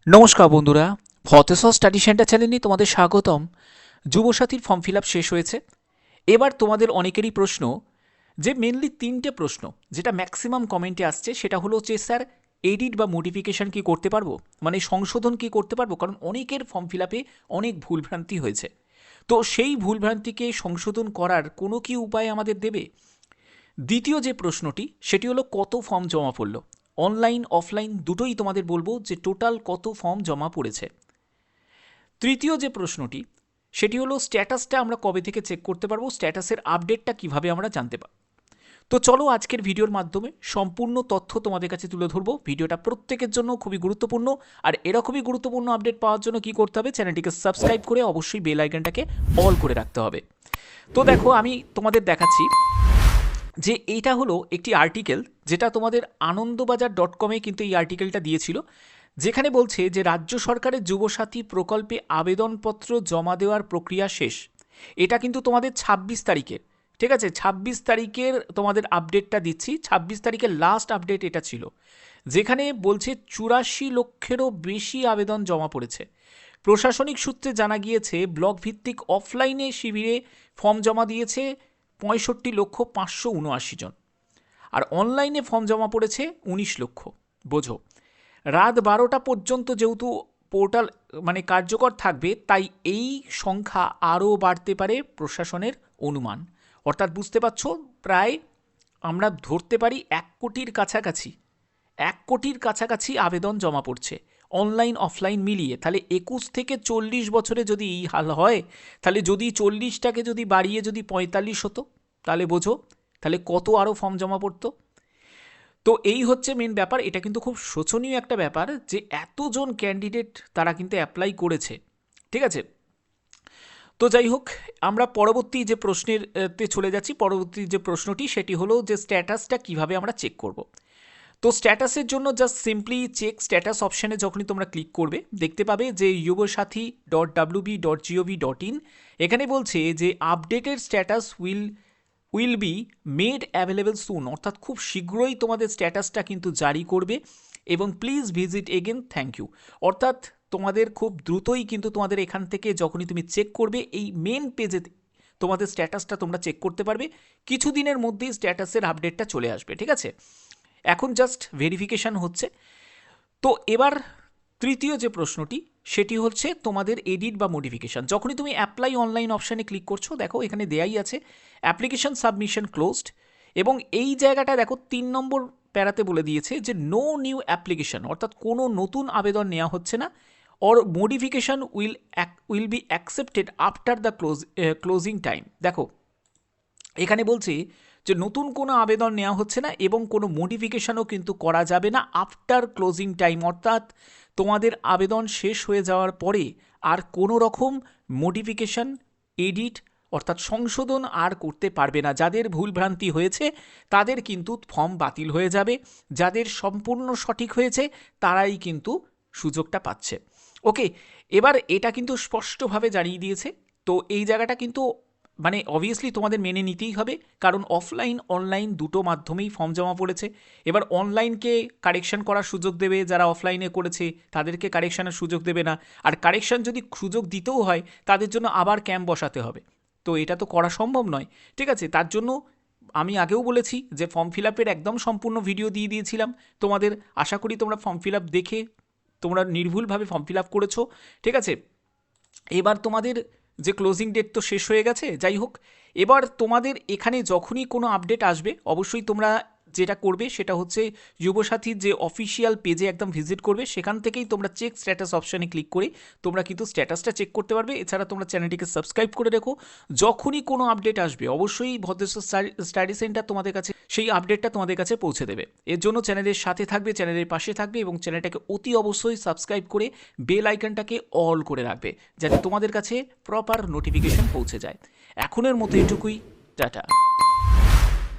নমস্কার বন্ধুরা, ভতেশ্বর study centre চ্যানেলে তোমাদের স্বাগতম। যুবসাথীর ফর্ম ফিল আপ শেষ হয়েছে। এবার তোমাদের অনেকেরই প্রশ্ন, যে মেনলি তিনটে প্রশ্ন যেটা ম্যাক্সিমাম কমেন্টে আসছে, সেটা হলো যে স্যার এডিট বা মডিফিকেশান কি করতে পারবো, মানে সংশোধন কি করতে পারবো? কারণ অনেকের ফর্ম ফিল আপে অনেক ভুলভ্রান্তি হয়েছে। তো সেই ভুলভ্রান্তিকে সংশোধন করার কোনো কি উপায় আমাদের দেবে? দ্বিতীয় যে প্রশ্নটি সেটি হলো কত ফর্ম জমা পড়লো, অনলাইন অফলাইন দুটোই তোমাদের বলবো যে টোটাল কত ফর্ম জমা পড়েছে। তৃতীয় যে প্রশ্নটি সেটি হলো স্ট্যাটাসটা আমরা কবে থেকে চেক করতে পারবো, স্ট্যাটাসের আপডেটটা কিভাবে আমরা জানতে পারবো। তো চলো আজকের ভিডিওর মাধ্যমে সম্পূর্ণ তথ্য তোমাদের কাছে তুলে ধরবো। ভিডিওটা প্রত্যেকের জন্য খুবই গুরুত্বপূর্ণ, আর এরকমই গুরুত্বপূর্ণ আপডেট পাওয়ার জন্য কি করতে হবে, চ্যানেলটিকে সাবস্ক্রাইব করে অবশ্যই বেল আইকনটাকে অল করে রাখতে হবে। তো দেখো আমি তোমাদের দেখাচ্ছি যে এইটা হলো একটি আর্টিকেল, যেটা তোমাদের আনন্দবাজার.com-এ কিন্তু এই আর্টিকেলটা দিয়েছিল, যেখানে বলছে যে রাজ্য সরকারের যুবসাথী প্রকল্পে আবেদনপত্র জমা দেওয়ার প্রক্রিয়া শেষ। এটা কিন্তু তোমাদের ২৬ তারিখের, ঠিক আছে, ২৬ তারিখের তোমাদের আপডেটটা দিচ্ছি। ২৬ তারিখের লাস্ট আপডেট এটা ছিল, যেখানে বলছে ৮৪ লক্ষেরও বেশি আবেদন জমা পড়েছে। প্রশাসনিক সূত্রে জানা গিয়েছে ব্লক ভিত্তিক অফলাইনে শিবিরে ফর্ম জমা দিয়েছে ৬৫,৫৭৯ জন, আর অনলাইনে ফর্ম জমা পড়েছে ১৯ লক্ষ। বোঝো, রাত ১২টা পর্যন্ত যেহেতু পোর্টাল মানে কার্যকর থাকবে, তাই এই সংখ্যা আরও বাড়তে পারে প্রশাসনের অনুমান। অর্থাৎ বুঝতে পারছো, প্রায় আমরা ধরতে পারি ১ কোটির কাছাকাছি, ১ কোটির কাছাকাছি আবেদন জমা পড়ছে অনলাইন অফলাইন মিলিয়ে। তাহলে ২১ থেকে ৪০ বছরে যদি এই হাল হয়, তাহলে যদি ৪০টাকে যদি বাড়িয়ে যদি ৪৫ হতো, তাহলে বোঝো তাহলে কত আরও ফর্ম জমা পড়তো। তো এই হচ্ছে মেন ব্যাপার। এটা কিন্তু খুব শোচনীয় একটা ব্যাপার যে এতজন ক্যান্ডিডেট তারা কিন্তু অ্যাপ্লাই করেছে, ঠিক আছে। তো যাই হোক, আমরা পরবর্তী যে প্রশ্নের তে চলে যাচ্ছি। পরবর্তী যে প্রশ্নটি সেটি হলো যে স্ট্যাটাসটা কিভাবে আমরা চেক করব। তো স্ট্যাটাসের জন্য জাস্ট সিম্পলি চেক স্ট্যাটাস অপশানে যখনই তোমরা ক্লিক করবে, দেখতে পাবে যে yugoshathi.wb.gov.in, এখানে বলছে যে updated status will be made available soon, অর্থাৎ খুব শীঘ্রই তোমাদের স্ট্যাটাসটা কিন্তু জারি করবে, এবং please visit again, thank you. অর্থাৎ তোমাদের খুব দ্রুতই কিন্তু তোমাদের এখান থেকে যখনই তুমি চেক করবে, এই মেন পেজে তোমাদের স্ট্যাটাসটা তোমরা চেক করতে পারবে। কিছু দিনের মধ্যেই স্ট্যাটাসের আপডেটটা চলে আসবে, ঠিক আছে। এখন জাস্ট ভেরিফিকেশান হচ্ছে। তো এবার তৃতীয় যে প্রশ্নটি সেটি হচ্ছে তোমাদের এডিট বা মডিফিকেশান। যখনই তুমি অ্যাপ্লাই অনলাইন অপশানে ক্লিক করছো, দেখো এখানে দেয়াই আছে অ্যাপ্লিকেশান সাবমিশন ক্লোজড, এবং এই জায়গাটা দেখো ৩ নম্বর প্যারাতে বলে দিয়েছে যে নো নিউ অ্যাপ্লিকেশান, অর্থাৎ কোনো নতুন আবেদন নেওয়া হচ্ছে না, or modification will be accepted after the closing time. দেখো এখানে বলছে যে নতুন কোনো আবেদন নেওয়া হচ্ছে না, এবং কোনো মডিফিকেশানও কিন্তু করা যাবে না আফটার ক্লোজিং টাইম, অর্থাৎ তোমাদের আবেদন শেষ হয়ে যাওয়ার পরে আর কোনো রকম মডিফিকেশান, এডিট অর্থাৎ সংশোধন আর করতে পারবে না। যাদের ভুলভ্রান্তি হয়েছে তাদের কিন্তু ফর্ম বাতিল হয়ে যাবে, যাদের সম্পূর্ণ সঠিক হয়েছে তারাই কিন্তু সুযোগটা পাচ্ছে। ওকে, এবার এটা কিন্তু স্পষ্টভাবে জানিয়ে দিয়েছে। তো এই জায়গাটা কিন্তু মানে অবভিয়াসলি তোমাদের মেনে নিতেই হবে, কারণ অফলাইন অনলাইন দুটো মাধ্যমেই ফর্ম জমা পড়েছে। এবার অনলাইনকে কারেকশন করার সুযোগ দেবে, যারা অফলাইনে করেছে তাদেরকে কারেকশানের সুযোগ দেবে না, আর কারেকশান যদি সুযোগ দিতেও হয় তাদের জন্য আবার ক্যাম্প বসাতে হবে। তো এটা তো করা সম্ভব নয়, ঠিক আছে। তার জন্য আমি আগেও বলেছি যে ফর্ম ফিল আপের একদম সম্পূর্ণ ভিডিও দিয়ে দিয়েছিলাম তোমাদের। আশা করি তোমরা ফর্ম ফিল আপ দেখে তোমরা নির্ভুলভাবে ফর্ম ফিল আপ করেছো, ঠিক আছে। এবার তোমাদের যে ক্লোজিং ডেট তো শেষ হয়ে গেছে, যাই হোক, এবার তোমাদের এখানে যখনই কোনো আপডেট আসবে অবশ্যই তোমরা যেটা করবে সেটা হচ্ছে যুবসাথীর যে অফিসিয়াল পেজে একদম ভিজিট করবে, সেখান থেকেই তোমরা চেক স্ট্যাটাস অপশানে ক্লিক করে তোমরা কিন্তু স্ট্যাটাসটা চেক করতে পারবে। এছাড়া তোমরা চ্যানেলটিকে সাবস্ক্রাইব করে রেখো, যখনই কোনো আপডেট আসবে অবশ্যই ভদ্রেশ্বর স্টাডি সেন্টার তোমাদের কাছে সেই আপডেটটা তোমাদের কাছে পৌঁছে দেবে। এর জন্য চ্যানেলের সাথে থাকবে, চ্যানেলের পাশে থাকবে, এবং চ্যানেলটাকে অতি অবশ্যই সাবস্ক্রাইব করে বেল আইকনটাকে অল করে রাখবে, যাতে তোমাদের কাছে প্রপার নোটিফিকেশন পৌঁছে যায়। এখনের মতো এটুকুই, টাটা।